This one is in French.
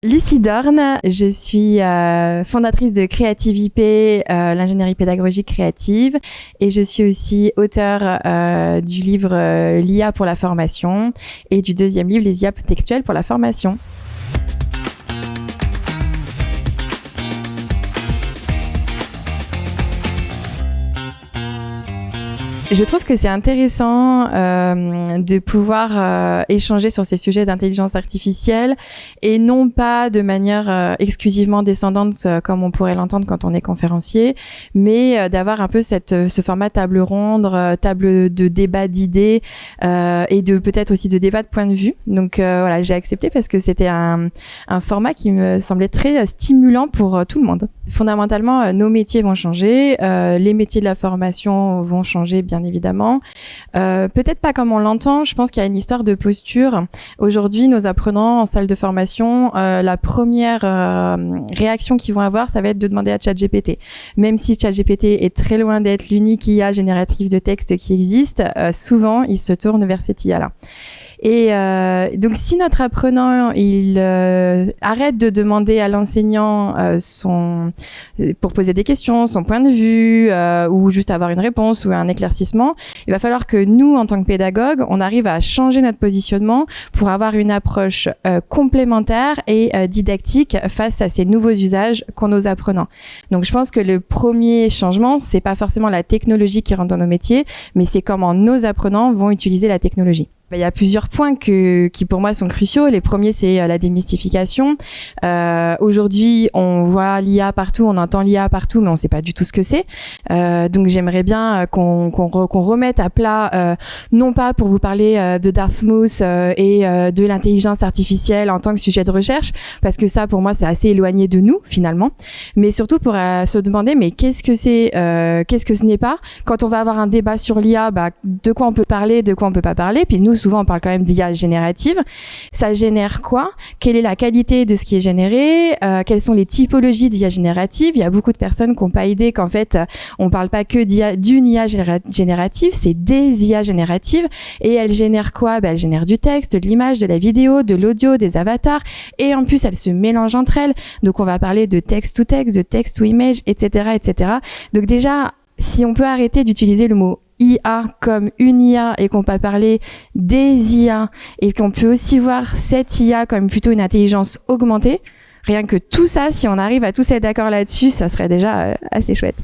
Lucie Dorn, je suis fondatrice de Creative IP, l'ingénierie pédagogique créative, et je suis aussi auteure du livre l'IA pour la formation et du deuxième livre les IA textuelles pour la formation. Je trouve que c'est intéressant de pouvoir échanger sur ces sujets d'intelligence artificielle et non pas de manière exclusivement descendante comme on pourrait l'entendre quand on est conférencier, mais d'avoir un peu ce format table ronde, table de débat d'idées et de peut-être aussi de débat de points de vue. Donc voilà, j'ai accepté parce que c'était un format qui me semblait très stimulant pour tout le monde. Fondamentalement, nos métiers vont changer, les métiers de la formation vont changer bien évidemment. Peut-être pas comme on l'entend, je pense qu'il y a une histoire de posture. Aujourd'hui, nos apprenants en salle de formation, la première réaction qu'ils vont avoir, ça va être de demander à ChatGPT. Même si ChatGPT est très loin d'être l'unique IA générative de texte qui existe, souvent, ils se tournent vers cette IA-là. Et donc, si notre apprenant, il arrête de demander à l'enseignant pour poser des questions, son point de vue, ou juste avoir une réponse ou un éclaircissement, il va falloir que nous, en tant que pédagogues, on arrive à changer notre positionnement pour avoir une approche complémentaire et didactique face à ces nouveaux usages qu'ont nos apprenants. Donc, je pense que le premier changement, c'est pas forcément la technologie qui rentre dans nos métiers, mais c'est comment nos apprenants vont utiliser la technologie. Il y a plusieurs points qui pour moi sont cruciaux. Les premiers, c'est la démystification. Aujourd'hui, on voit l'IA partout, on entend l'IA partout, mais on ne sait pas du tout ce que c'est. Donc, j'aimerais bien qu'on remette à plat, non pas pour vous parler de Dartmouth et de l'intelligence artificielle en tant que sujet de recherche, parce que ça, pour moi, c'est assez éloigné de nous, finalement. Mais surtout pour se demander, mais qu'est-ce que c'est, qu'est-ce que ce n'est pas? Quand on va avoir un débat sur l'IA, de quoi on peut parler, de quoi on peut pas parler. Puis nous, souvent, on parle quand même d'IA générative. Ça génère quoi? Quelle est la qualité de ce qui est généré? Quelles sont les typologies d'IA générative? Il y a beaucoup de personnes qui n'ont pas idée qu'en fait, on parle pas que d'une IA générative, c'est des IA génératives. Et elles génèrent quoi? Elles génèrent du texte, de l'image, de la vidéo, de l'audio, des avatars. Et en plus, elles se mélangent entre elles. Donc, on va parler de texte to texte, de texte to image, etc., etc. Donc déjà, si on peut arrêter d'utiliser le mot IA comme une IA et qu'on peut parler des IA et qu'on peut aussi voir cette IA comme plutôt une intelligence augmentée, rien que tout ça, si on arrive à tous être d'accord là-dessus, ça serait déjà assez chouette.